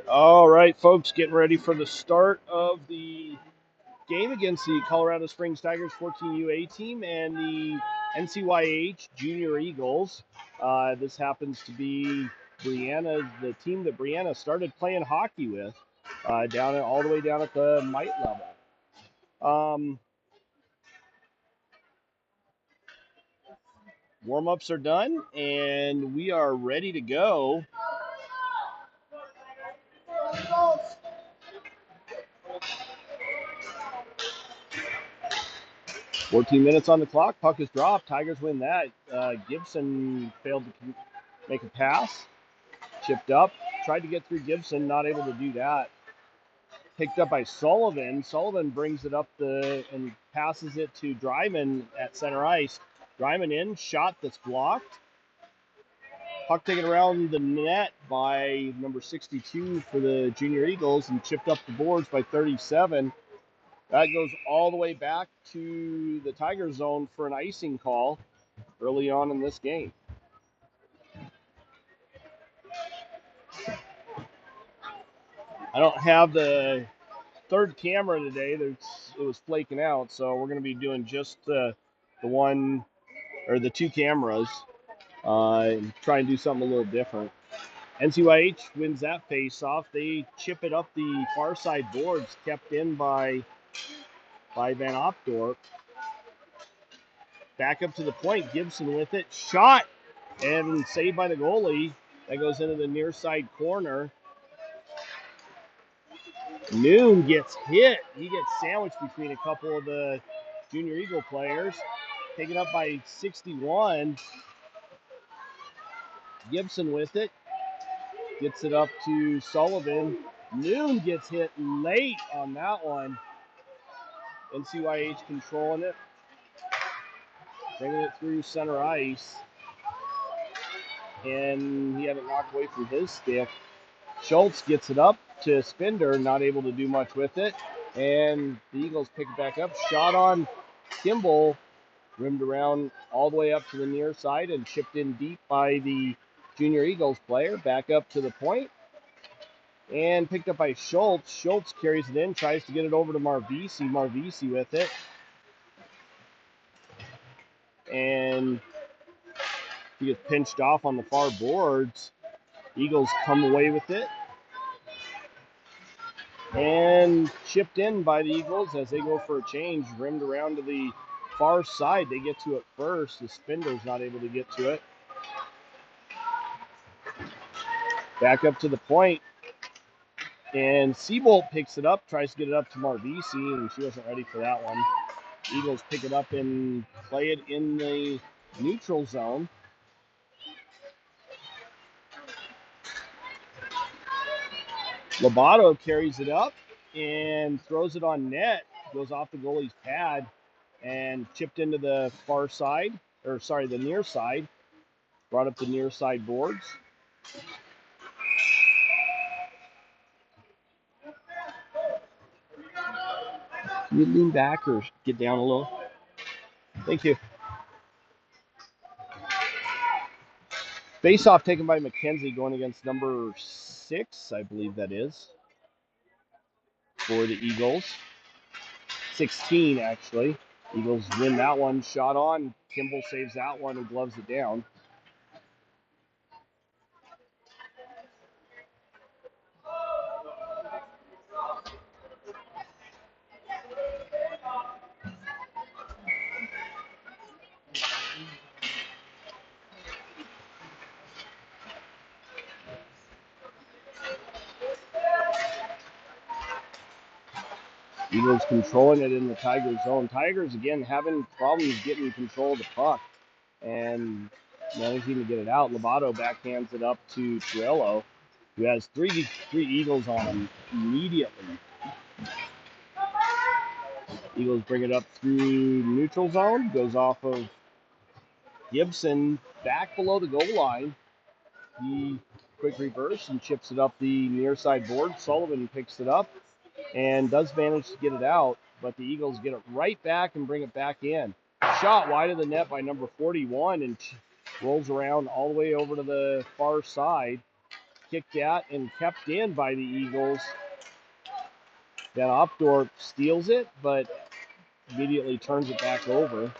All right, folks, getting ready for the start of the game against the Colorado Springs Tigers 14UA team and the NCYH Junior Eagles. This happens to be the team that Brianna started playing hockey with, all the way down at the mite level. Warm-ups are done, and we are ready to go. 14 minutes on the clock. Puck is dropped. Tigers win that. Gibson failed to make a pass. Chipped up. Tried to get through Gibson. Not able to do that. Picked up by Sullivan. Sullivan brings it up and passes it to Dryman at center ice. Dryman in. Shot that's blocked. Puck taken around the net by number 62 for the Junior Eagles and chipped up the boards by 37. That goes all the way back to the Tiger zone for an icing call early on in this game. I don't have the third camera today. It was flaking out, so we're going to be doing just the one or the two cameras. Try and do something a little different. NCYH wins that face-off. They chip it up the far side boards, kept in by Van Opdorp. Back up to the point. Gibson with it. Shot and saved by the goalie. That goes into the near side corner. Noon gets hit. He gets sandwiched between a couple of the Junior Eagle players. Taken up by 61. Gibson with it. Gets it up to Sullivan. Noon gets hit late on that one. NCYH controlling it. Bringing it through center ice. And he had it knocked away from his stick. Schultz gets it up to Spender, not able to do much with it. And the Eagles pick it back up. Shot on Kimball, rimmed around all the way up to the near side and chipped in deep by the Junior Eagles player. Back up to the point. And picked up by Schultz. Schultz carries it in, tries to get it over to Marvisi. Marvisi with it. And he gets pinched off on the far boards. Eagles come away with it. And chipped in by the Eagles as they go for a change. Rimmed around to the far side. They get to it first. The Spender's not able to get to it. Back up to the point. And Seabolt picks it up, tries to get it up to Marvisi, and she wasn't ready for that one. Eagles pick it up and play it in the neutral zone. Lobato carries it up and throws it on net. Goes off the goalie's pad and chipped into the the near side. Brought up the near side boards. Can you lean back or get down a little? Thank you. Face-off taken by McKenzie going against number 6, I believe that is, for the Eagles. 16, actually. Eagles win that one. Shot on. Kimball saves that one and gloves it down. Eagles controlling it in the Tigers zone. Tigers, again, having problems getting control of the puck and managing to get it out. Lobato backhands it up to Torello, who has three Eagles on him immediately. Eagles bring it up through neutral zone. Goes off of Gibson back below the goal line. He quick reverse and chips it up the near side board. Sullivan picks it up and does manage to get it out, but the Eagles get it right back and bring it back in. Shot wide of the net by number 41 and rolls around all the way over to the far side. kicked at and kept in by the Eagles. Van Opdorp steals it, but immediately turns it back over.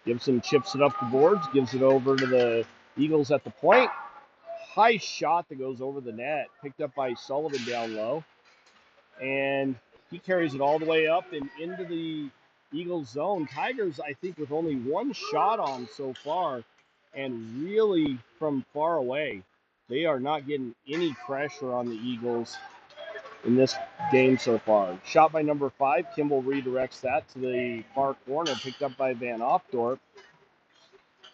Gibson chips it up the boards, gives it over to the Eagles at the point. High shot that goes over the net, picked up by Sullivan down low. And he carries it all the way up and into the Eagles zone. Tigers, I think, with only one shot on so far, and really from far away. They are not getting any pressure on the Eagles in this game so far. Shot by number 5. Kimball redirects that to the far corner, picked up by Van Opdorp.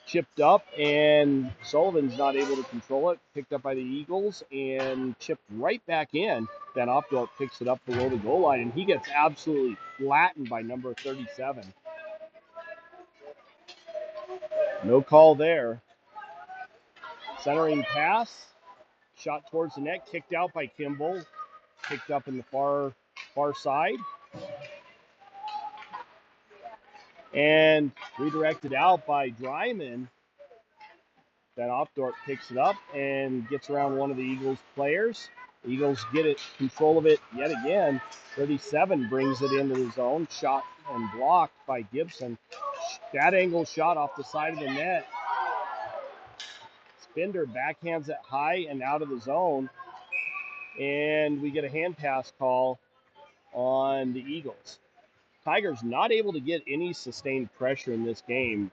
Chipped up, and Sullivan's not able to control it. Picked up by the Eagles and chipped right back in. Van Opdorp picks it up below the goal line, and he gets absolutely flattened by number 37. No call there. Centering pass, shot towards the net, kicked out by Kimball. Picked up in the far side. And redirected out by Dryman. Van Opdorp picks it up and gets around one of the Eagles players. The Eagles get it, control of it yet again. 37 brings it into the zone. Shot and blocked by Gibson. That angle shot off the side of the net. Spender backhands it high and out of the zone. And we get a hand pass call on the Eagles. Tigers not able to get any sustained pressure in this game.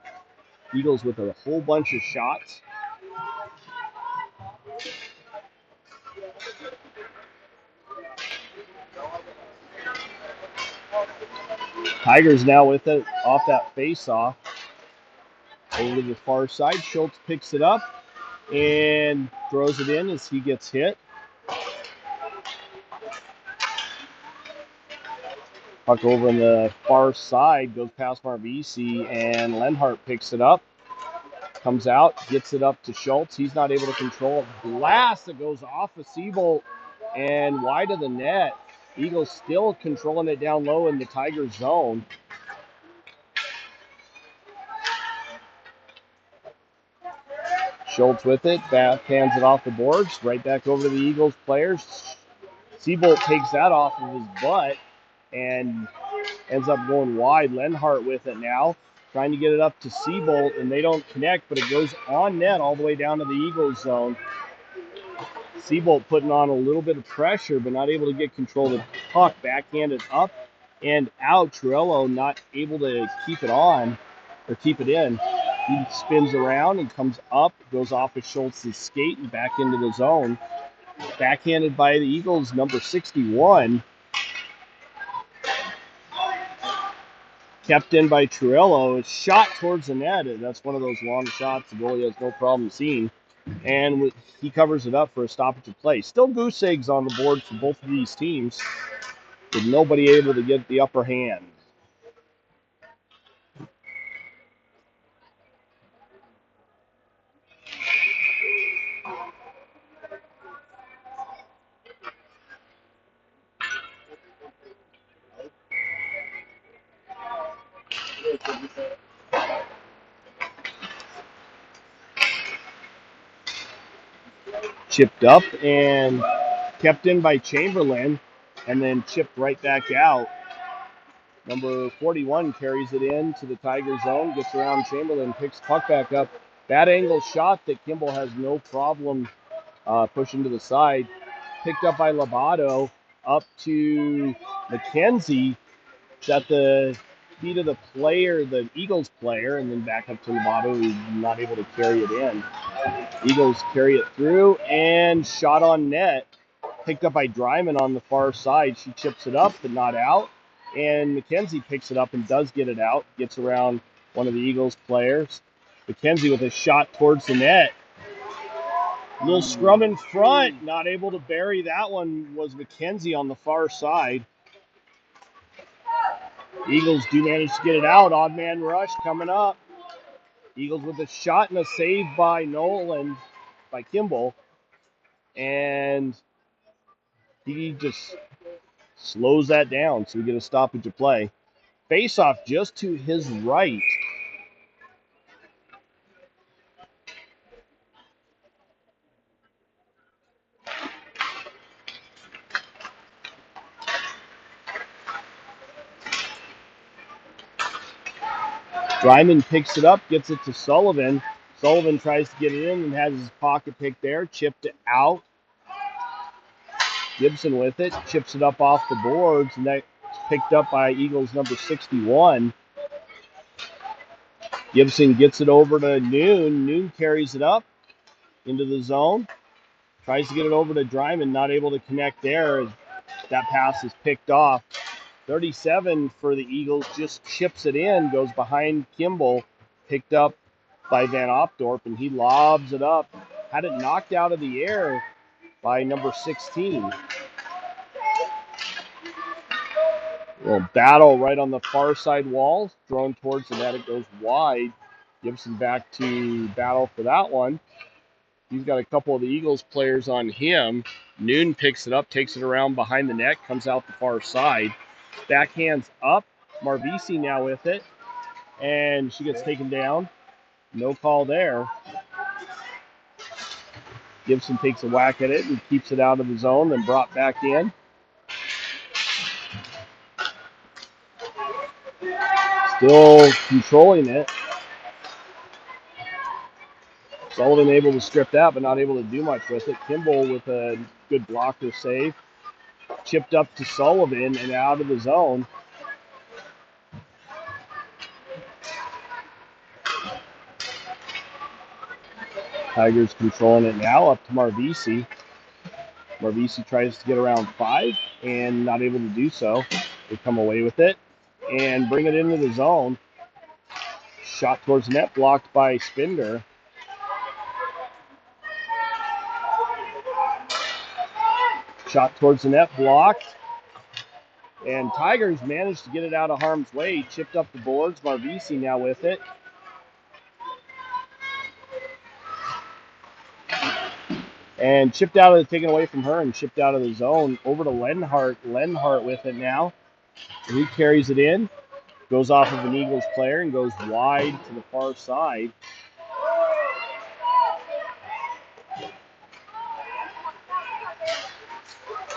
Eagles with a whole bunch of shots. Tigers now with it off that face-off. Over to the far side. Schultz picks it up and throws it in as he gets hit. Puck over on the far side goes past Marvisi, and Lenhart picks it up. Comes out, gets it up to Schultz. He's not able to control it. Blast that goes off of Siebold and wide of the net. Eagles still controlling it down low in the Tigers zone. Schultz with it, backhands it off the boards, right back over to the Eagles players. Siebold takes that off of his butt and ends up going wide. Lenhart with it now, trying to get it up to Siebold, and they don't connect, but it goes on net all the way down to the Eagles zone. Siebold putting on a little bit of pressure, but not able to get control of the puck. Backhanded up and out. Torello not able to keep it on or keep it in. He spins around and comes up, goes off of Schultz's skate and back into the zone. Backhanded by the Eagles, number 61. Kept in by Torello. It's shot towards the net. That's one of those long shots the goalie has no problem seeing. And he covers it up for a stoppage of play. Still goose eggs on the board for both of these teams, with nobody able to get the upper hand. Chipped up and kept in by Chamberlain, and then chipped right back out. Number 41 carries it in to the Tiger zone, gets around Chamberlain, picks puck back up. Bad angle shot that Kimball has no problem pushing to the side. Picked up by Lobato, up to McKenzie. It's at the feet of the player, the Eagles player, and then back up to Lobato, who's not able to carry it in. Eagles carry it through, and shot on net. Picked up by Dryman on the far side. She chips it up, but not out. And McKenzie picks it up and does get it out. Gets around one of the Eagles players. McKenzie with a shot towards the net. Little scrum in front. Not able to bury that one was McKenzie on the far side. Eagles do manage to get it out. Odd man rush coming up. Eagles with a shot and a save by Nolan, by Kimball. And he just slows that down, so we get a stoppage of play. Face-off just to his right. Dryman picks it up, gets it to Sullivan. Sullivan tries to get it in and has his pocket pick there, chipped it out. Gibson with it, chips it up off the boards, and that's picked up by Eagles number 61. Gibson gets it over to Noon. Noon carries it up into the zone. Tries to get it over to Dryman, not able to connect there. That pass is picked off. 37 for the Eagles, just chips it in, goes behind Kimball, picked up by Van Opdorp, and he lobs it up. Had it knocked out of the air by number 16. Little battle right on the far side wall, thrown towards the net. It goes wide. Gibson back to battle for that one. He's got a couple of the Eagles players on him. Noon picks it up, takes it around behind the net, comes out the far side. Backhands up. Marvisi now with it. And she gets taken down. No call there. Gibson takes a whack at it and keeps it out of the zone, then brought back in. Still controlling it. Sullivan able to strip that, but not able to do much with it. Kimball with a good blocker save. Chipped up to Sullivan and out of the zone. Tigers controlling it now, up to Marvisi. Marvisi tries to get around 5 and not able to do so. They come away with it and bring it into the zone. Shot towards the net, blocked by Spinder. Shot towards the net, blocked. And Tigers managed to get it out of harm's way. Chipped up the boards. Marvisi now with it. And chipped out of the, taken away from her and chipped out of the zone. Over to Lenhart. Lenhart with it now. He carries it in. Goes off of an Eagles player and goes wide to the far side.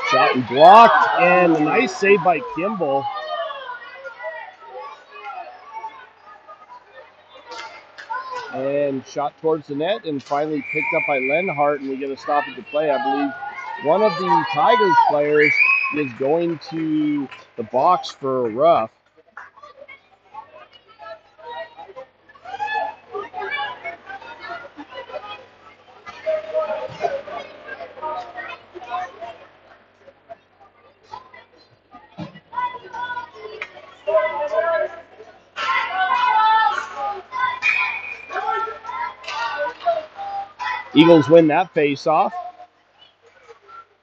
Shot and blocked. And a nice save by Kimball. And shot towards the net and finally picked up by Lenhart, and we get a stoppage of play. I believe one of the Tigers players is going to the box for a rough. Eagles win that face-off.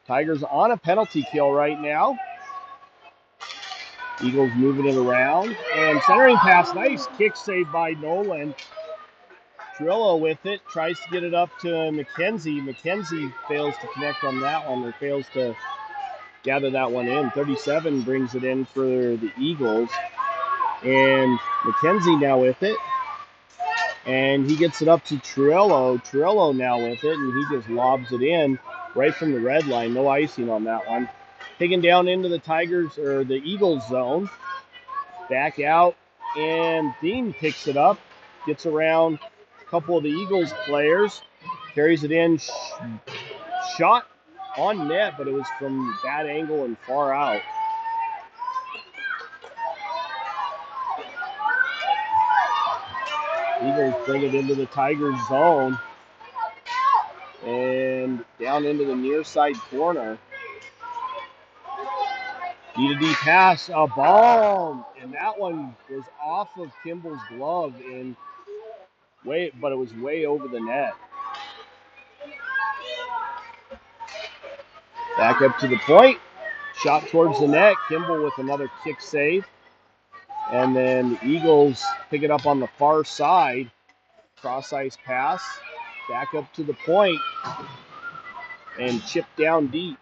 Tigers on a penalty kill right now. Eagles moving it around. And centering pass, nice kick save by Nolan. Trillo with it, tries to get it up to McKenzie. McKenzie fails to connect on that one, or fails to gather that one in. 37 brings it in for the Eagles. And McKenzie now with it. And he gets it up to Trillo. Trillo now with it, and he just lobs it in right from the red line. No icing on that one. Taken down into the Tigers, or the Eagles zone. Back out, and Dean picks it up. Gets around a couple of the Eagles players. Carries it in. Shot on net, but it was from that angle and far out. Eagles bring it into the Tigers zone and down into the near side corner. D-to-D pass, a bomb, and that one was off of Kimball's glove and but it was way over the net. Back up to the point, shot towards the net. Kimball with another kick save, and then the Eagles pick it up on the far side. Cross ice pass, back up to the point, and chip down deep.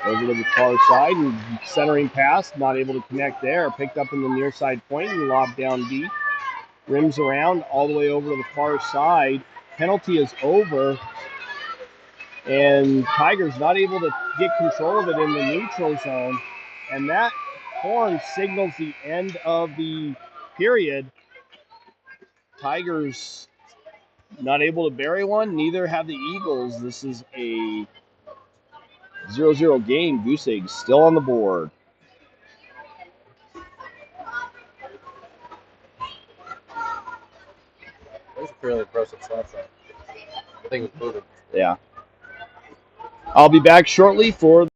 Over to the far side, and centering pass, not able to connect there. Picked up in the near side point and lobbed down deep. Rims around all the way over to the far side. Penalty is over, and Tigers not able to get control of it in the neutral zone. And that horn signals the end of the period. Tigers not able to bury one. Neither have the Eagles. This is a 0-0 game. Goose Egg still on the board. That was a fairly impressive stop shot. I think it was moving. Yeah. I'll be back shortly for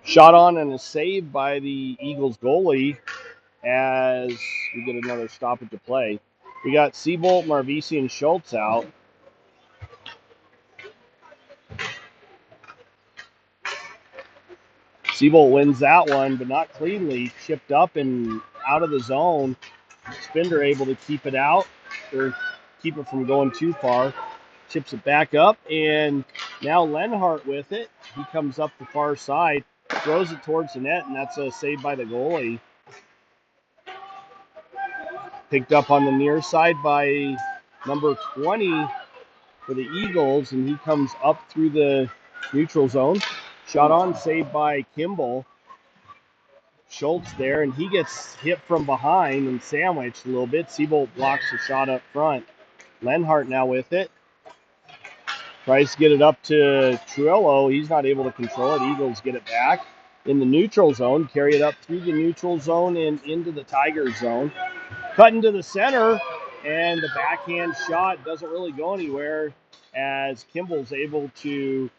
shot on and a save by the Eagles goalie as we get another stoppage to play. We got Seabolt, Marvisi, and Schultz out. Seabolt wins that one, but not cleanly. Chipped up and out of the zone. Spender able to keep it out, or keep it from going too far. Chips it back up, and now Lenhart with it. He comes up the far side, throws it towards the net, and that's a save by the goalie. Picked up on the near side by number 20 for the Eagles, and he comes up through the neutral zone. Shot on, saved by Kimball. Schultz there, and he gets hit from behind and sandwiched a little bit. Seabolt blocks the shot up front. Lenhart now with it. Tries to get it up to Truello. He's not able to control it. Eagles get it back in the neutral zone, carry it up through the neutral zone and into the Tiger zone. Cut into the center, and the backhand shot doesn't really go anywhere as Kimball's able to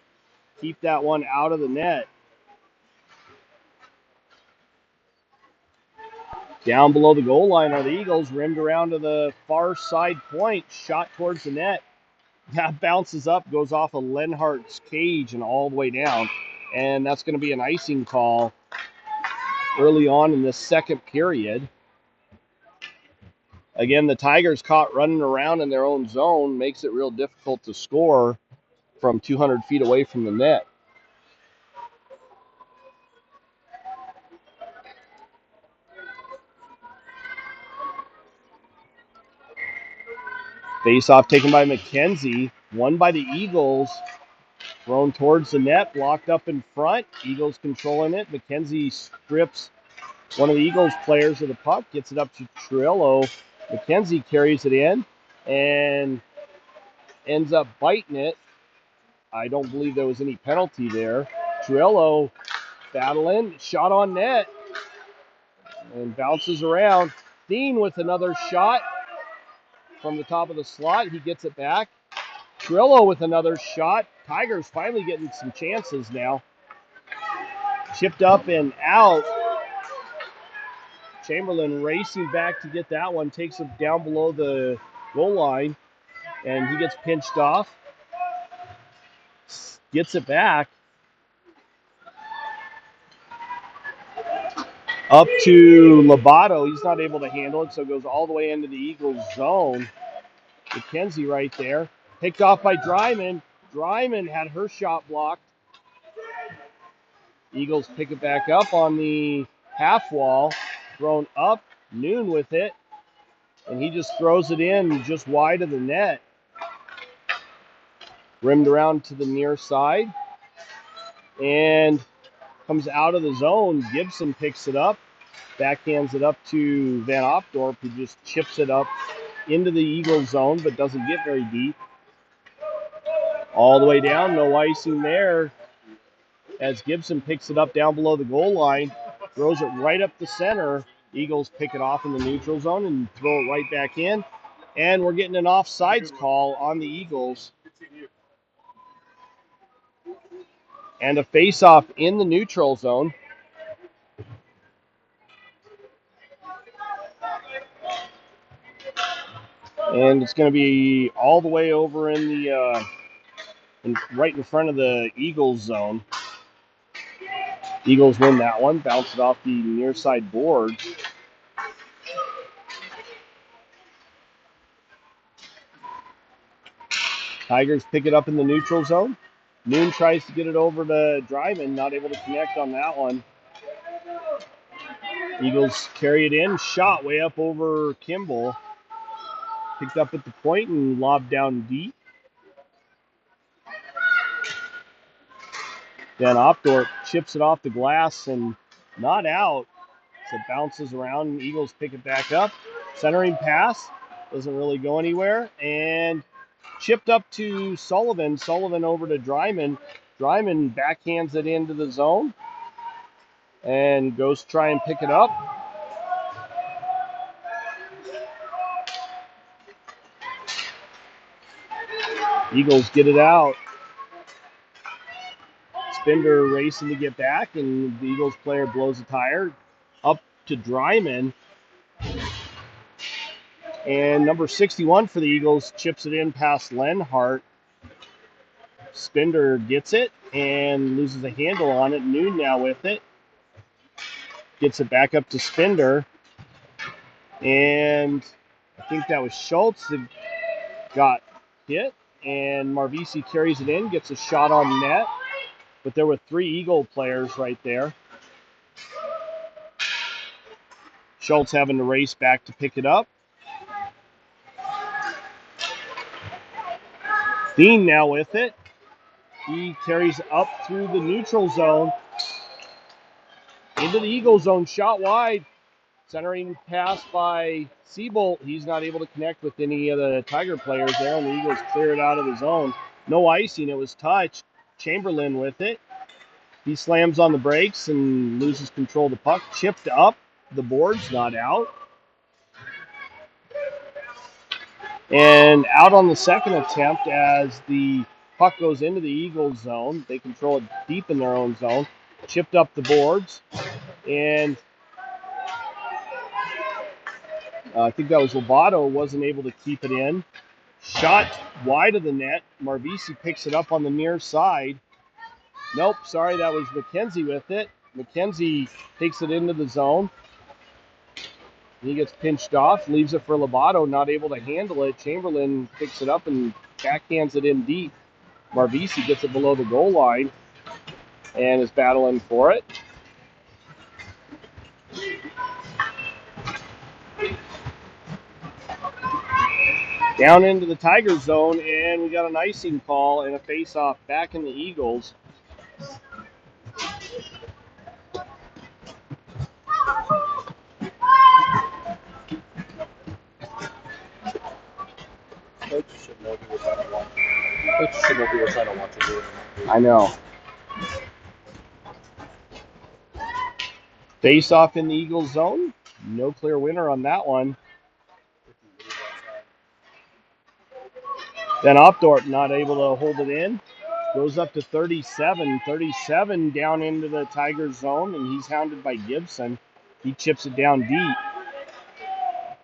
keep that one out of the net. Down below the goal line are the Eagles, rimmed around to the far side point, shot towards the net. That bounces up, goes off of Lenhart's cage and all the way down. And that's going to be an icing call early on in the second period. Again, the Tigers caught running around in their own zone, makes it real difficult to score from 200 feet away from the net. Face-off taken by McKenzie, won by the Eagles, thrown towards the net, blocked up in front. Eagles controlling it. McKenzie strips one of the Eagles players of the puck, gets it up to Truello. McKenzie carries it in and ends up biting it. I don't believe there was any penalty there. Truello battling, shot on net, and bounces around. Dean with another shot from the top of the slot. He gets it back. Truello with another shot. Tigers finally getting some chances now. Chipped up and out. Chamberlain racing back to get that one. Takes it down below the goal line, and he gets pinched off. Gets it back. Up to Lobato. He's not able to handle it, so it goes all the way into the Eagles zone. McKenzie right there. Picked off by Dryman. Dryman had her shot blocked. Eagles pick it back up on the half wall. Thrown up. Noon with it. And he just throws it in just wide of the net. Rimmed around to the near side. And comes out of the zone. Gibson picks it up. Backhands it up to Van Opdorp, who just chips it up into the Eagles zone, but doesn't get very deep. All the way down, no icing there, as Gibson picks it up down below the goal line, throws it right up the center. Eagles pick it off in the neutral zone and throw it right back in. And we're getting an offsides call on the Eagles. And a face-off in the neutral zone. And it's going to be all the way over in the right in front of the Eagles zone. Eagles win that one, bounce it off the near side board. Tigers pick it up in the neutral zone. Noon tries to get it over to Dryman, not able to connect on that one. Eagles carry it in, shot way up over Kimball. Picked up at the point and lobbed down deep. Then Opdorp chips it off the glass and not out. So it bounces around. Eagles pick it back up. Centering pass doesn't really go anywhere. And chipped up to Sullivan. Sullivan over to Dryman. Dryman backhands it into the zone and goes to try and pick it up. Eagles get it out. Spender racing to get back, and the Eagles player blows a tire. Up to Dryman. And number 61 for the Eagles chips it in past Lenhart. Spender gets it and loses a handle on it. Noon now with it. Gets it back up to Spender. And I think that was Schultz that got hit. And Marvisi carries it in, gets a shot on net. But there were 3 Eagle players right there. Schultz having to race back to pick it up. Dean now with it. He carries up through the neutral zone. Into the Eagle zone, shot wide. Centering pass by Seabolt. He's not able to connect with any of the Tiger players there, and the Eagles clear it out of the zone. No icing, it was touched. Chamberlain with it. He slams on the brakes and loses control of the puck. Chipped up. The board's not out. And out on the second attempt as the puck goes into the Eagles zone. They control it deep in their own zone. Chipped up the boards. And I think that was Lovato, wasn't able to keep it in. Shot wide of the net. Marvisi picks it up on the near side. Nope, sorry, that was McKenzie with it. McKenzie takes it into the zone. He gets pinched off, leaves it for Lovato, not able to handle it. Chamberlain picks it up and backhands it in deep. Marvisi gets it below the goal line and is battling for it. Down into the Tiger zone, and we got an icing call and a face-off back in the Eagles. Coach should know he was trying to watch. Coach should know he was trying to watch it. I know. Face-off in the Eagles zone. No clear winner on that one. Then Opdorp not able to hold it in. Goes up to 37. 37 down into the Tigers zone, and he's hounded by Gibson. He chips it down deep.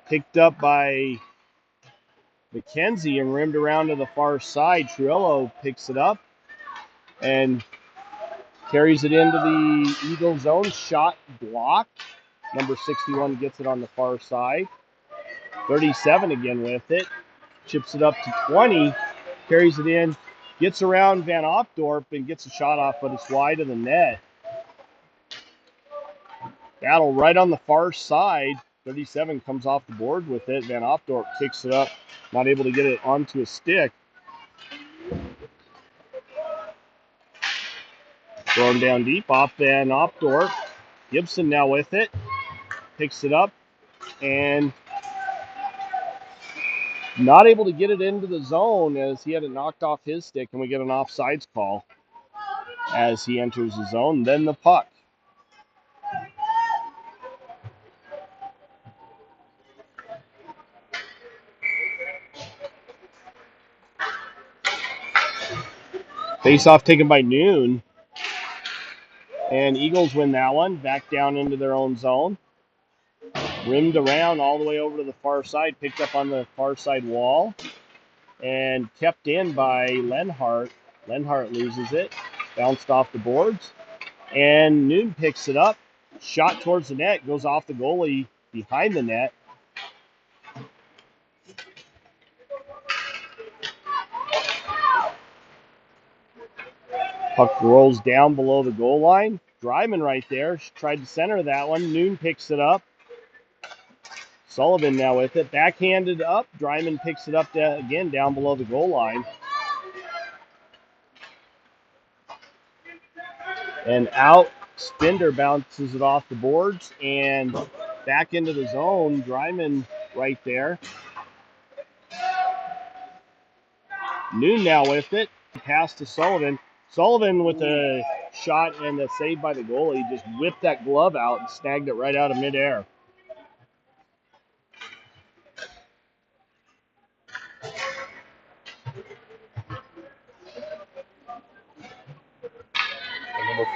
Picked up by McKenzie and rimmed around to the far side. Truello picks it up and carries it into the Eagle zone. Shot blocked. Number 61 gets it on the far side. 37 again with it. chips it up to 20, carries it in, gets around Van Opdorp and gets a shot off, but it's wide of the net. Battle right on the far side. 37 comes off the board with it. Van Opdorp kicks it up, not able to get it onto a stick. Thrown down deep off Van Opdorp. Gibson now with it. Picks it up and not able to get it into the zone as he had it knocked off his stick, and we get an offsides call as he enters the zone. Then the puck. Face-off taken by Noon. And Eagles win that one. Back down into their own zone. Rimmed around all the way over to the far side. Picked up on the far side wall. And kept in by Lenhart. Lenhart loses it. Bounced off the boards. And Noon picks it up. Shot towards the net. Goes off the goalie behind the net. Puck rolls down below the goal line. Dryman right there. She tried to center that one. Noon picks it up. Sullivan now with it. Backhanded up. Dryman picks it up again down below the goal line. And out. Spinder bounces it off the boards and back into the zone. Dryman right there. Noon now with it. Pass to Sullivan. Sullivan with a shot and a save by the goalie. Just whipped that glove out and snagged it right out of midair. The number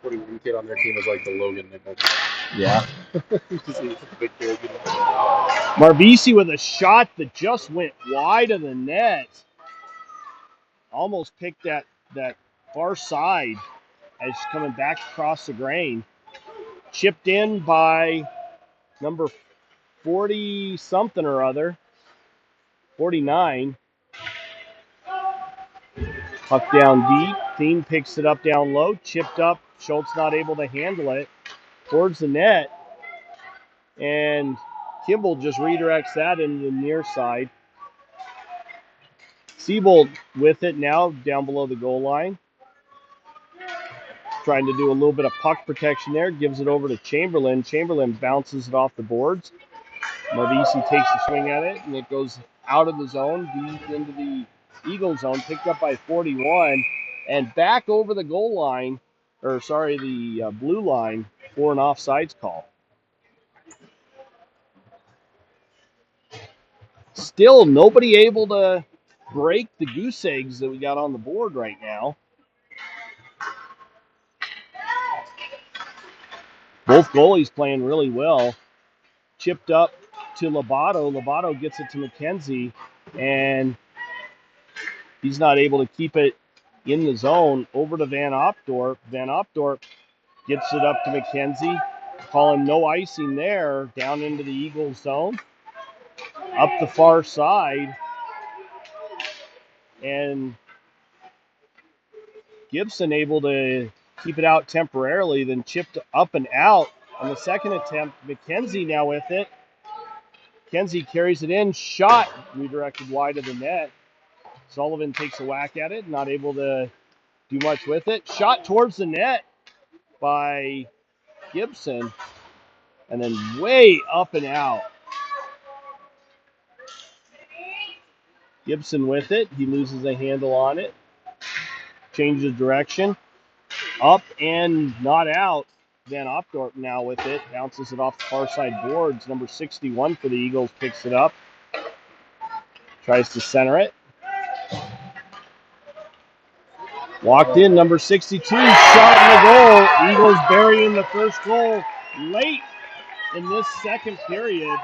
41 kid on their team is like the Logan Nichols. Yeah. He's a big kid, you know. Marbisi with a shot that just went wide of the net. Almost picked that far side as coming back across the grain. Chipped in by number 40-something or other. 49. Puck down deep. Thien picks it up down low. Chipped up. Schultz not able to handle it. Towards the net. And Kimball just redirects that into the near side. Siebold with it now down below the goal line. Trying to do a little bit of puck protection there. Gives it over to Chamberlain. Chamberlain bounces it off the boards. Marbisi takes a swing at it, and it goes out of the zone, deep into the Eagle zone, picked up by 41, and back over the goal line, the blue line for an offsides call. Still, nobody able to break the goose eggs that we got on the board right now. Both goalies playing really well. Chipped up to Lobato. Lobato gets it to McKenzie, and he's not able to keep it in the zone. Over to Van Opdorp. Van Opdorp gets it up to McKenzie. Calling no icing there. Down into the Eagles zone. Up the far side. And Gibson able to keep it out temporarily, then chipped up and out on the second attempt. McKenzie now with it. McKenzie carries it in. Shot redirected wide of the net. Sullivan takes a whack at it. Not able to do much with it. Shot towards the net by Gibson. And then way up and out. Gibson with it. He loses a handle on it. Changes direction. Up and not out. Van Opdorp now with it. Bounces it off the far side boards. Number 61 for the Eagles picks it up. Tries to center it. Walked in, number 62. Shot in the goal. Eagles burying the first goal late in this second period.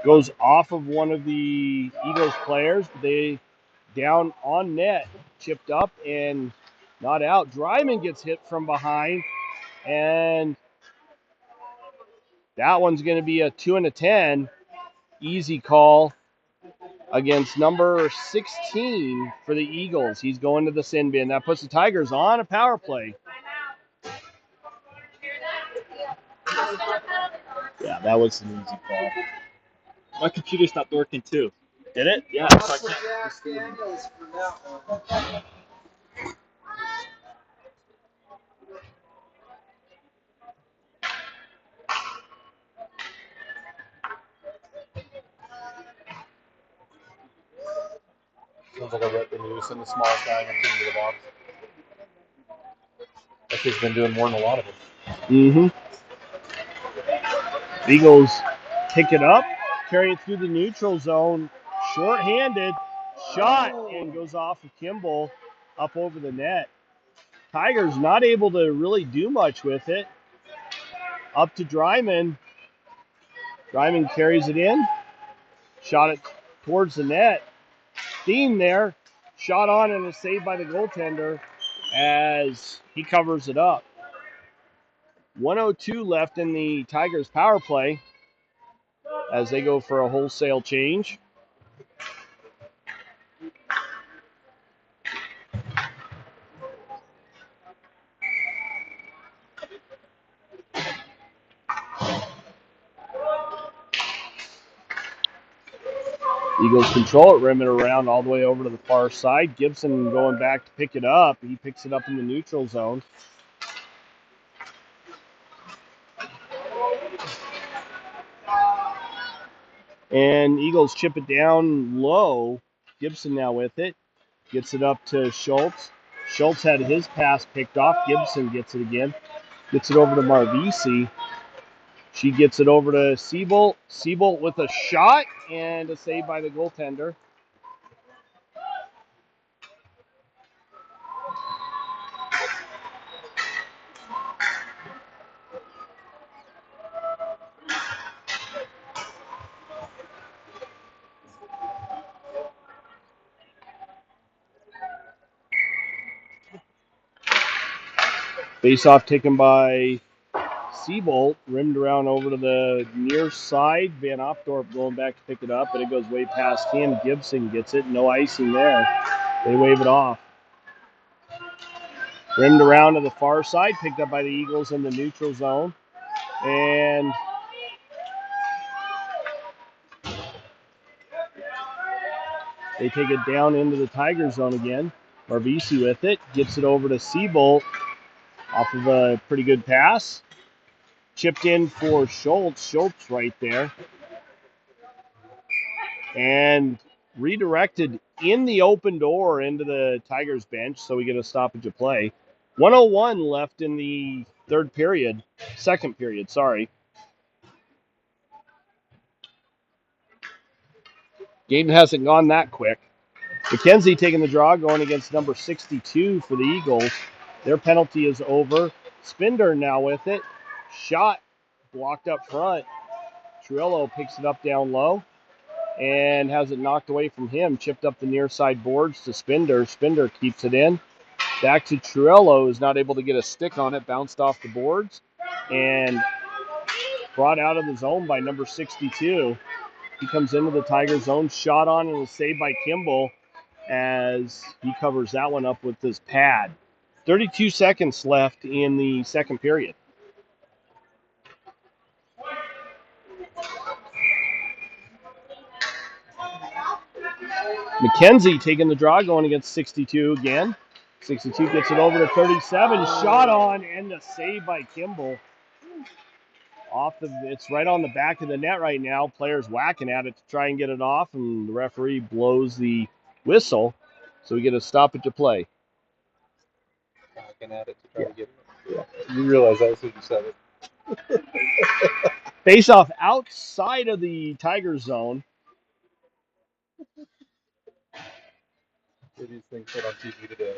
Goes off of one of the Eagles players. They down on net, chipped up and not out. Dryman gets hit from behind, and that one's going to be a 2 and a 10. Easy call against number 16 for the Eagles. He's going to the sin bin. That puts the Tigers on a power play. Yeah, that was an easy call. My computer stopped working too. Did it? Yeah, so I can't. Sounds like I read the news and the smallest guy in the box. That kid's been doing more than a lot of us. Mm-hmm. Eagles pick it up, carry it through the neutral zone, short-handed, shot, and goes off of Kimball up over the net. Tigers not able to really do much with it. Up to Dryman. Dryman carries it in, shot it towards the net. Theme there, shot on and is saved by the goaltender as he covers it up. 1:02 left in the Tigers power play as they go for a wholesale change. Eagles control it, rim it around all the way over to the far side. Gibson going back to pick it up. He picks it up in the neutral zone. And Eagles chip it down low. Gibson now with it. Gets it up to Schultz. Schultz had his pass picked off. Gibson gets it again. Gets it over to Marvisi. She gets it over to Siebolt. Siebolt with a shot and a save by the goaltender. Face-off taken by Siebolt, rimmed around over to the near side. Van Opdorp going back to pick it up, but it goes way past him. Gibson gets it. No icing there. They wave it off. Rimmed around to the far side, picked up by the Eagles in the neutral zone. And they take it down into the Tiger zone again. Marvisi with it. Gets it over to Siebolt off of a pretty good pass. Chipped in for Schultz. Schultz right there. And redirected in the open door into the Tigers bench, so we get a stoppage of play. 1:01 left in the second period, sorry. Game hasn't gone that quick. McKenzie taking the draw, going against number 62 for the Eagles. Their penalty is over. Spinder now with it. Shot blocked up front. Truello picks it up down low and has it knocked away from him. Chipped up the near side boards to Spinder. Spinder keeps it in. Back to Truello, who's not able to get a stick on it. Bounced off the boards and brought out of the zone by number 62. He comes into the Tiger zone. Shot on and was saved by Kimball as he covers that one up with his pad. 32 seconds left in the second period. McKenzie taking the draw, going against 62 again. 62 gets it over to 37. Shot on and the save by Kimball. It's right on the back of the net right now. Players whacking at it to try and get it off, and the referee blows the whistle, so we get a stoppage of play. Whacking at it to try to get it. Yeah. You realize that was who you said it. Face off outside of the Tiger zone. What do these things put on TV today?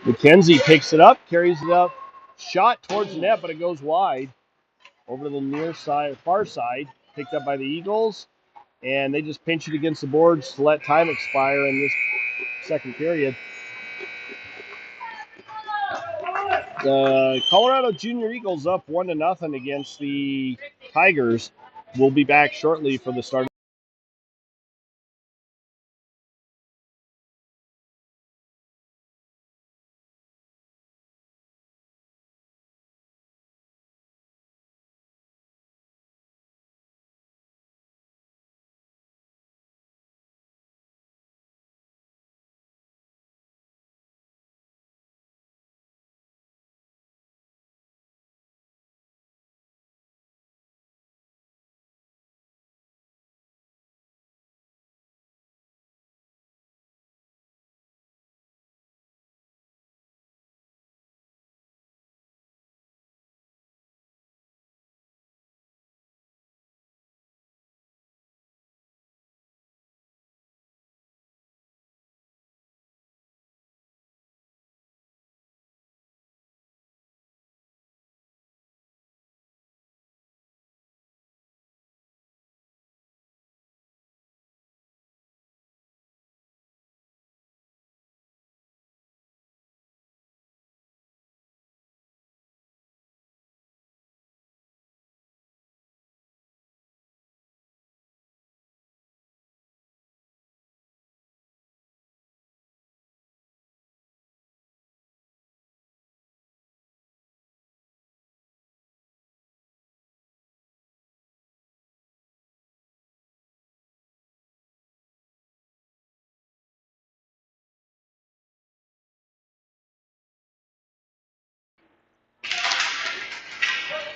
McKenzie picks it up, carries it up, shot towards the net, but it goes wide. Over to the near side, far side, picked up by the Eagles, and they just pinch it against the boards to let time expire in this second period. The Colorado Junior Eagles up 1-0 against the Tigers. We'll be back shortly for the start.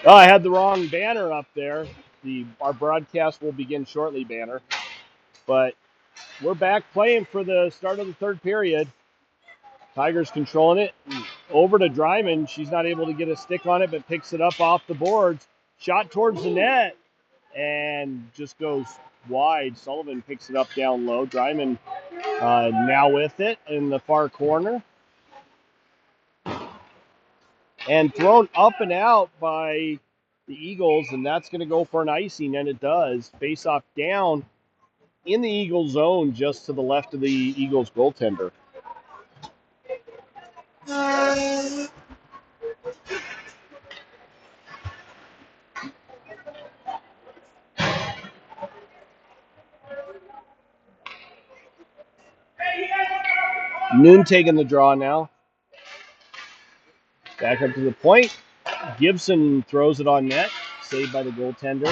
Oh, I had the wrong banner up there. Our broadcast will begin shortly banner. But we're back playing for the start of the third period. Tigers controlling it. Over to Dryman. She's not able to get a stick on it, but picks it up off the boards. Shot towards the net and just goes wide. Sullivan picks it up down low. Dryman now with it in the far corner. And thrown up and out by the Eagles, and that's going to go for an icing, and it does. Face off down in the Eagles zone just to the left of the Eagles goaltender. Noon taking the draw now. Back up to the point. Gibson throws it on net. Saved by the goaltender.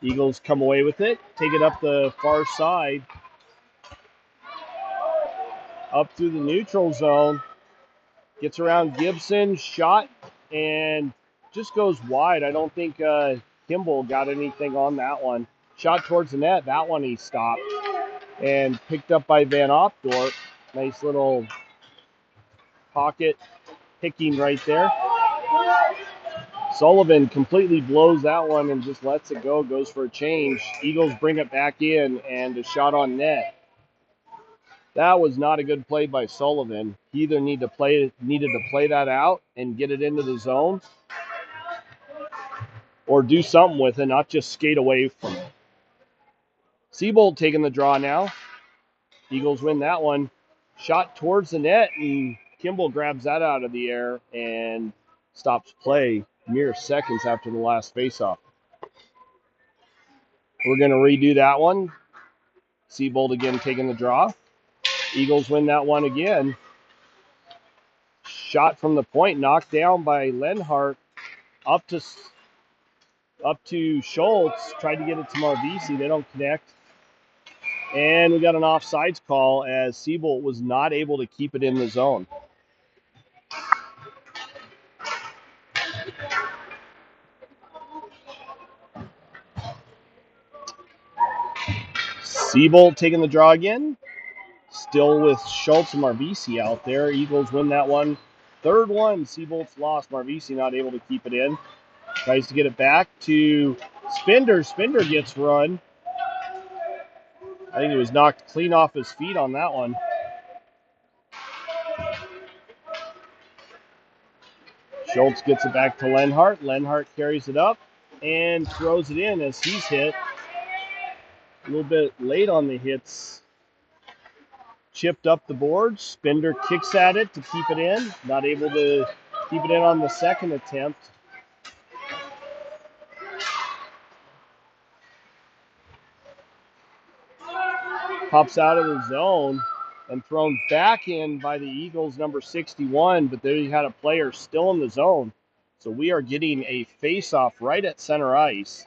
Eagles come away with it. Take it up the far side. Up through the neutral zone. Gets around Gibson. Shot. And just goes wide. I don't think Kimball got anything on that one. Shot towards the net. That one he stopped. And picked up by Van Opdorp. Nice little pocket picking right there. Sullivan completely blows that one and just lets it go, goes for a change. Eagles bring it back in and a shot on net. That was not a good play by Sullivan. He either needed to play that out and get it into the zone or do something with it, not just skate away from it. Seabold taking the draw now. Eagles win that one. Shot towards the net, and Kimball grabs that out of the air and stops play mere seconds after the last faceoff. We're going to redo that one. Seabold again taking the draw. Eagles win that one again. Shot from the point, knocked down by Lenhart up to Schultz. Tried to get it to Marvisi. They don't connect. And we got an offsides call as Seabold was not able to keep it in the zone. Seabold taking the draw again. Still with Schultz and Marvisi out there. Eagles win that one. Third one, Seabold's lost. Marvisi not able to keep it in. Tries to get it back to Spinder. Spinder gets run. I think he was knocked clean off his feet on that one. Schultz gets it back to Lenhart. Lenhart carries it up and throws it in as he's hit. A little bit late on the hits. Chipped up the board. Spender kicks at it to keep it in. Not able to keep it in on the second attempt. Pops out of the zone and thrown back in by the Eagles, number 61, but they had a player still in the zone. So we are getting a face-off right at center ice.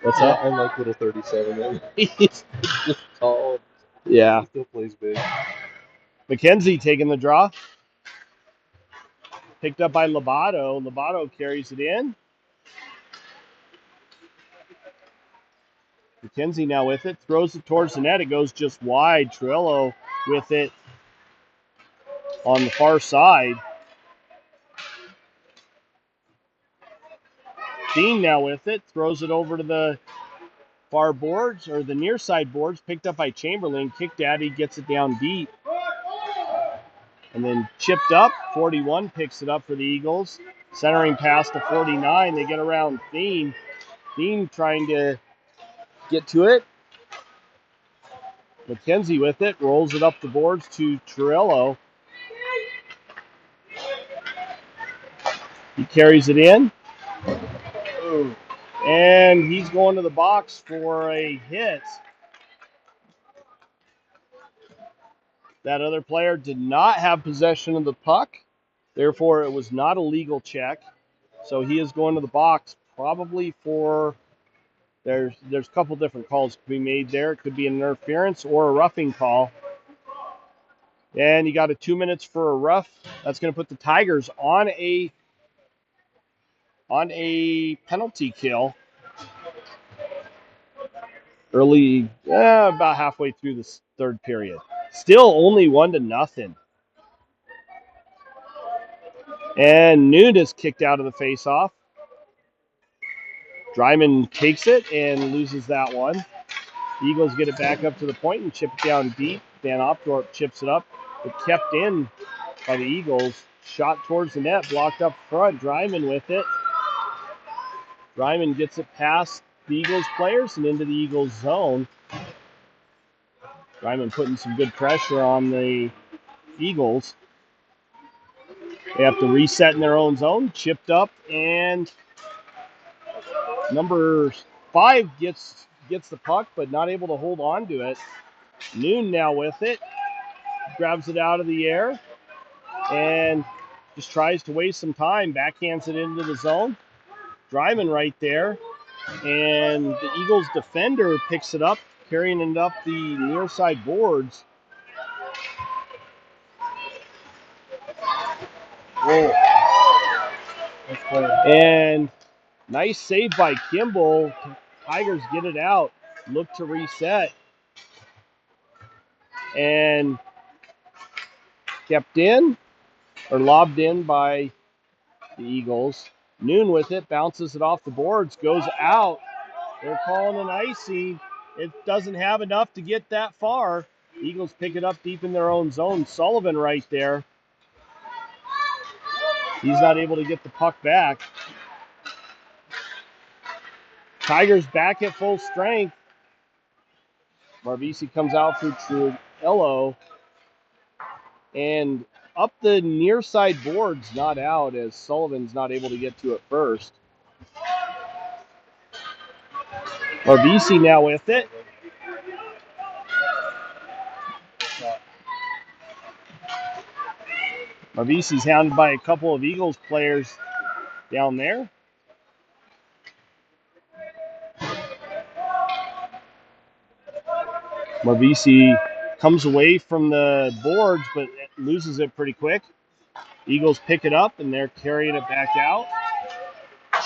What's that? I like little 37. He's just tall. Yeah. He still plays big. McKenzie taking the draw. Picked up by Lobato. Lobato carries it in. McKenzie now with it. Throws it towards the net. It goes just wide. Trillo with it on the far side. Dean now with it. Throws it over to the far boards, or the near side boards. Picked up by Chamberlain. Kicked at. He gets it down deep. And then chipped up. 41 picks it up for the Eagles. Centering pass to 49. They get around Dean. Dean trying to get to it. McKenzie with it. Rolls it up the boards to Torello. He carries it in. And he's going to the box for a hit. That other player did not have possession of the puck. Therefore, it was not a legal check. So he is going to the box probably for, there's a couple different calls to be made there. It could be an interference or a roughing call. And you got a 2 minutes for a rough. That's going to put the Tigers on a penalty kill. Early, about halfway through this third period. Still only 1-0. And Noon is kicked out of the faceoff. Dryman takes it and loses that one. The Eagles get it back up to the point and chip it down deep. Van Opdorp chips it up, but kept in by the Eagles. Shot towards the net, blocked up front. Dryman with it. Dryman gets it past the Eagles players and into the Eagles zone. Dryman putting some good pressure on the Eagles. They have to reset in their own zone. Chipped up, and number 5 gets the puck, but not able to hold on to it. Noon now with it. Grabs it out of the air and just tries to waste some time. Backhands it into the zone. Dryman right there. And the Eagles defender picks it up, carrying it up the near side boards. Whoa. And nice save by Kimball. Tigers get it out. Look to reset. And kept in, or lobbed in by the Eagles. Noon with it, bounces it off the boards, goes out. They're calling an icing. It doesn't have enough to get that far. Eagles pick it up deep in their own zone. Sullivan right there. He's not able to get the puck back. Tigers back at full strength. Marvisi comes out for Truello. And up the near side boards, not out, as Sullivan's not able to get to it first. Marvisi now with it. Marvisi's hounded by a couple of Eagles players down there. Marvisi comes away from the boards, but loses it pretty quick. Eagles pick it up, and they're carrying it back out.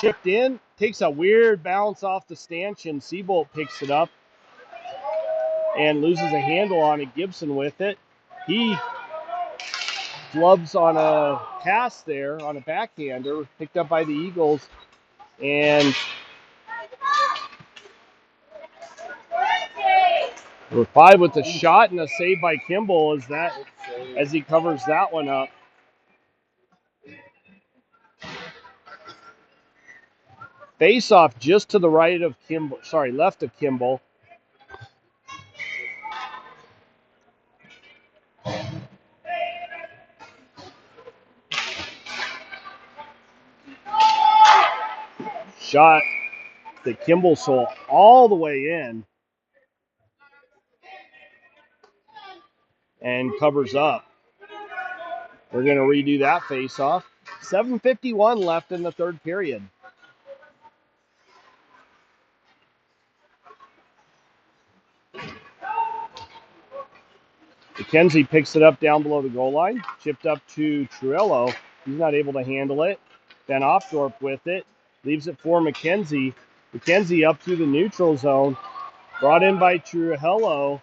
Chipped in, takes a weird bounce off the stanchion. Seabolt picks it up and loses a handle on it. Gibson with it. He flubs on a pass there, on a backhander, picked up by the Eagles. And number 5 with the shot and a save by Kimball as he covers that one up. Face off just to the right of Kimball, left of Kimball. Shot that Kimball saw all the way in and covers up. We're going to redo that face-off. 7:51 left in the third period. McKenzie picks it up down below the goal line. Chipped up to Trujillo. He's not able to handle it. Van Opdorp with it. Leaves it for McKenzie. McKenzie up through the neutral zone. Brought in by Trujillo.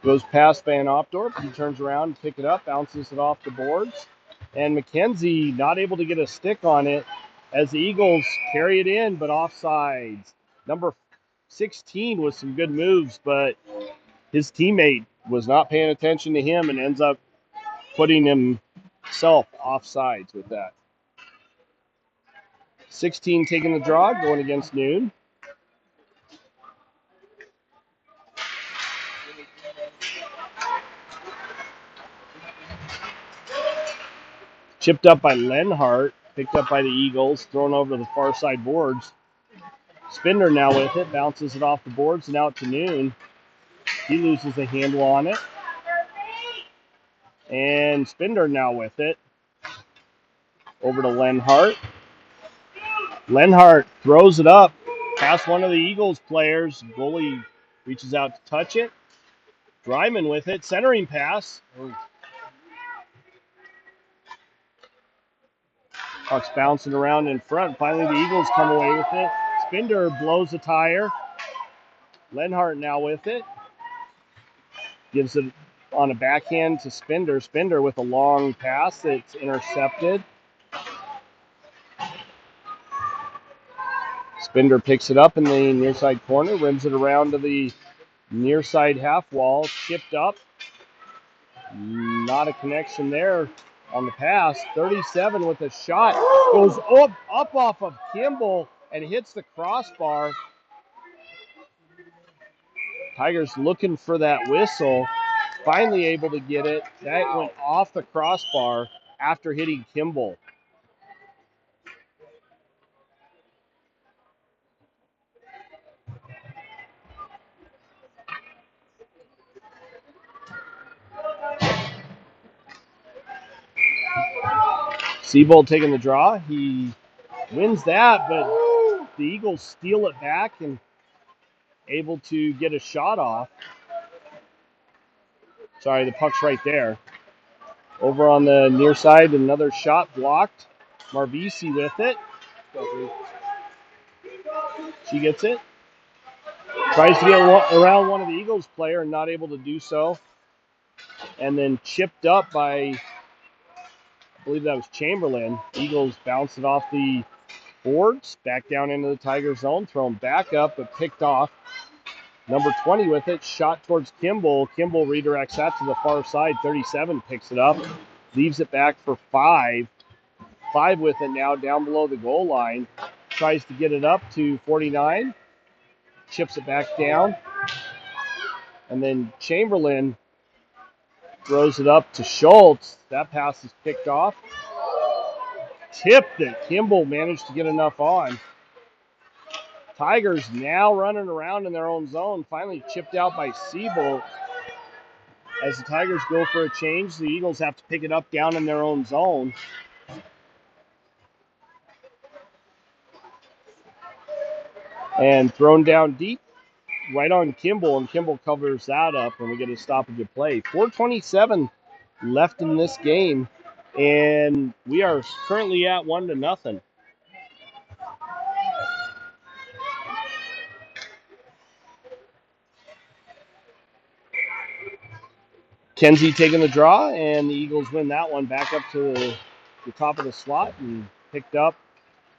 Goes past Van Opdorp. He turns around, pick it up, bounces it off the boards. And McKenzie not able to get a stick on it as the Eagles carry it in, but offsides. Number 16 with some good moves, but his teammate was not paying attention to him and ends up putting himself offsides with that. 16 taking the draw, going against Noon. Chipped up by Lenhart, picked up by the Eagles, thrown over to the far side boards. Spindler now with it, bounces it off the boards and out to Noon. He loses a handle on it. And Spindler now with it. Over to Lenhart. Lenhart throws it up past one of the Eagles players. Goalie reaches out to touch it. Dryman with it, centering pass. Puck's bouncing around in front. Finally, the Eagles come away with it. Spindler blows a tire. Lenhart now with it. Gives it on a backhand to Spindler. Spindler with a long pass that's intercepted. Spindler picks it up in the near side corner, rims it around to the near side half wall, chipped up. Not a connection there on the pass. 37 with a shot. Goes up off of Kimball and hits the crossbar. Tigers looking for that whistle. Finally able to get it. That went off the crossbar after hitting Kimball. Seabold taking the draw. He wins that, but the Eagles steal it back and able to get a shot off. Sorry, the puck's right there. Over on the near side, another shot blocked. Marvisi with it. She gets it. Tries to get around one of the Eagles player and not able to do so. And then chipped up by, I believe that was Chamberlain. Eagles bounced it off the boards, back down into the Tiger zone, thrown back up, but picked off. Number 20 with it, shot towards Kimball. Kimball redirects that to the far side. 37 picks it up, leaves it back for 5. 5 with it now down below the goal line. Tries to get it up to 49. Chips it back down. And then Chamberlain throws it up to Schultz. That pass is picked off. Tip that Kimball managed to get enough on. Tigers now running around in their own zone. Finally chipped out by Seabolt. As the Tigers go for a change, the Eagles have to pick it up down in their own zone. And thrown down deep, right on Kimball, and Kimball covers that up, and we get a stoppage of play. 4:27 left in this game, and we are currently at 1-0. Kenzie taking the draw, and the Eagles win that one back up to the top of the slot and picked up,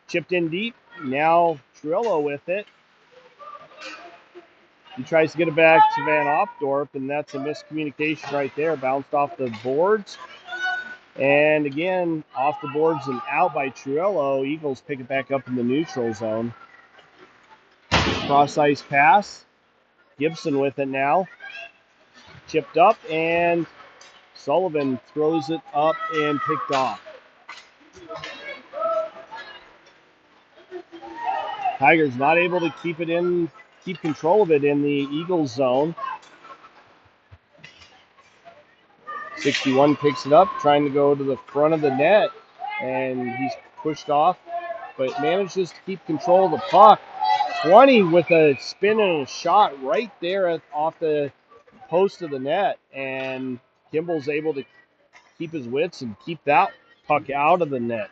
chipped in deep. Now Trillo with it. He tries to get it back to Van Opdorp, and that's a miscommunication right there. Bounced off the boards. And again, off the boards and out by Trillo. Eagles pick it back up in the neutral zone. Cross ice pass. Gibson with it now. Chipped up, and Sullivan throws it up and picked off. Tigers not able to keep control of it in the Eagles zone. 61 picks it up, trying to go to the front of the net, and he's pushed off, but manages to keep control of the puck. 20 with a spin and a shot right there off the post of the net, and Kimball's able to keep his wits and keep that puck out of the net.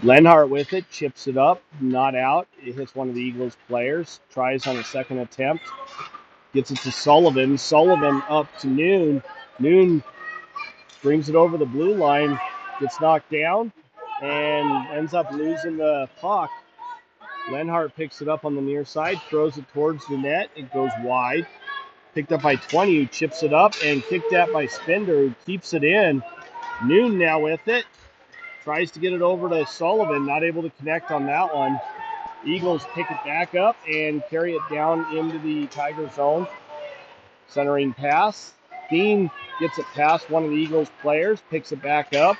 Lenhart with it, chips it up, not out. It hits one of the Eagles players, tries on a second attempt, gets it to Sullivan. Sullivan up to Noon. Noon brings it over the blue line, gets knocked down, and ends up losing the puck. Lenhart picks it up on the near side, throws it towards the net. It goes wide. Picked up by 20, who chips it up, and kicked at by Spender, who keeps it in. Noon now with it. Tries to get it over to Sullivan, not able to connect on that one. Eagles pick it back up and carry it down into the Tiger zone. Centering pass. Dean gets it past one of the Eagles players, picks it back up.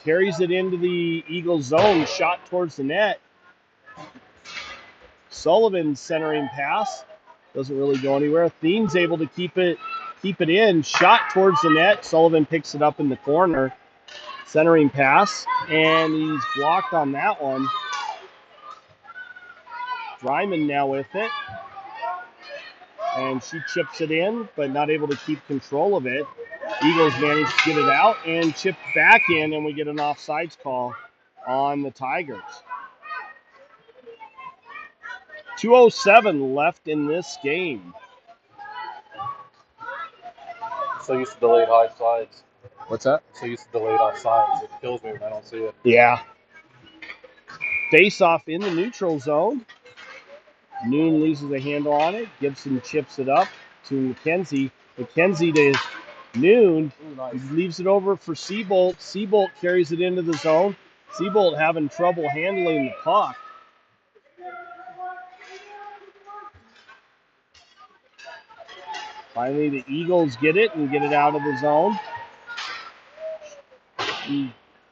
Carries it into the Eagles zone, shot towards the net. Sullivan's centering pass. Doesn't really go anywhere. Dean's able to keep it in. Shot towards the net. Sullivan picks it up in the corner. Centering pass, and he's blocked on that one. Dryman now with it. And she chips it in, but not able to keep control of it. Eagles manage to get it out and chip back in, and we get an offsides call on the Tigers. 2:07 left in this game. So used to delayed offsides. What's that? So used to delayed offsides. It kills me when I don't see it. Yeah. Face off in the neutral zone. Noon loses a handle on it. Gibson chips it up to McKenzie. McKenzie to Noon. Ooh, nice. He leaves it over for Seabolt. Seabolt carries it into the zone. Seabolt having trouble handling the puck. Finally, the Eagles get it and get it out of the zone.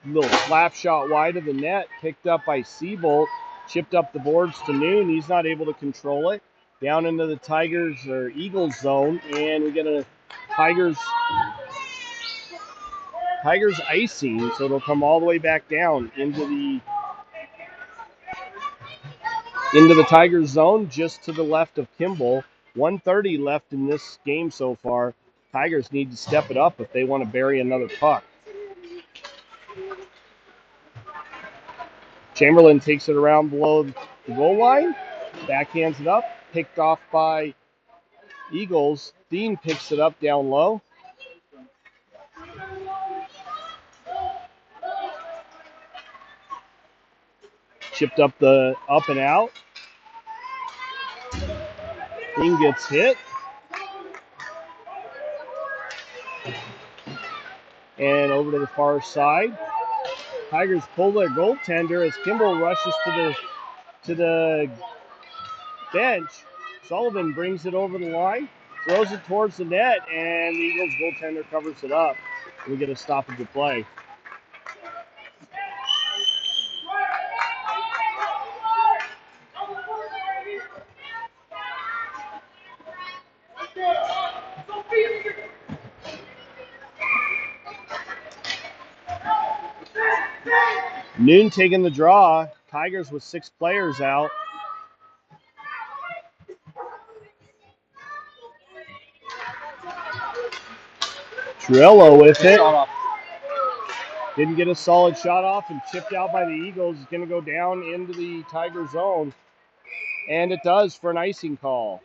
Little slap shot wide of the net, picked up by Seabolt. Chipped up the boards to Noon. He's not able to control it. Down into the Tigers or Eagles zone, and we get a Tigers icing, so it'll come all the way back down into the Tigers zone, just to the left of Kimball. 1:30 left in this game so far. Tigers need to step it up if they want to bury another puck. Chamberlain takes it around below the goal line, backhands it up, picked off by Eagles. Dean picks it up down low. Chipped up up and out. Dean gets hit. And over to the far side. Tigers pull their goaltender as Kimball rushes to the bench. Sullivan brings it over the line, throws it towards the net, and the Eagles goaltender covers it up. We get a stoppage of play. Noon taking the draw. Tigers with 6 players out. Trillo with it. Shot off. Didn't get a solid shot off and chipped out by the Eagles. It's going to go down into the Tiger zone. And it does for an icing call.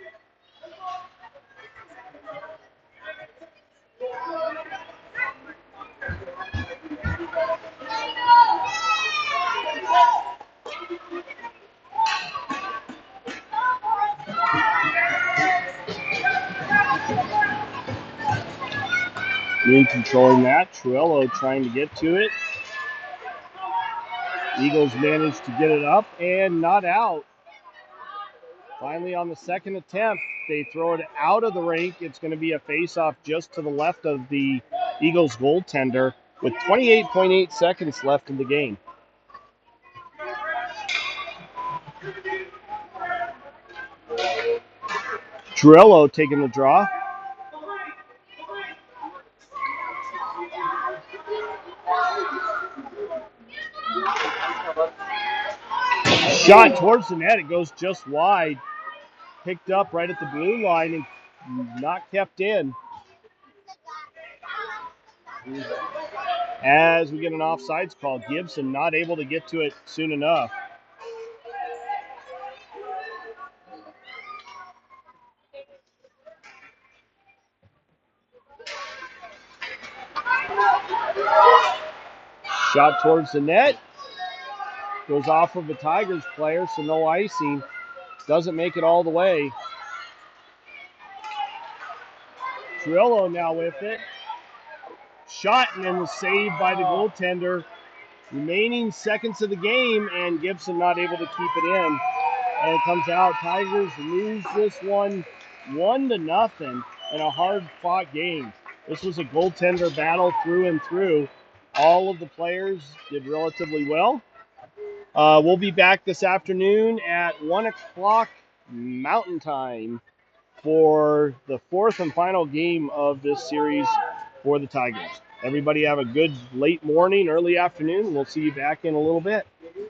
Moon controlling that. Truello trying to get to it. Eagles managed to get it up and not out. Finally, on the second attempt, they throw it out of the rink. It's going to be a face-off just to the left of the Eagles goaltender with 28.8 seconds left in the game. Truello taking the draw. Shot towards the net. It goes just wide. Picked up right at the blue line and not kept in. As we get an offsides call, Gibson not able to get to it soon enough. Shot towards the net. Goes off of a Tigers player, so no icing. Doesn't make it all the way. Trillo now with it. Shot and then the save by the goaltender. Remaining seconds of the game, and Gibson not able to keep it in. And it comes out. Tigers lose this one 1-0 in a hard-fought game. This was a goaltender battle through and through. All of the players did relatively well. We'll be back this afternoon at 1 o'clock Mountain Time for the fourth and final game of this series for the Tigers. Everybody have a good late morning, early afternoon. We'll see you back in a little bit.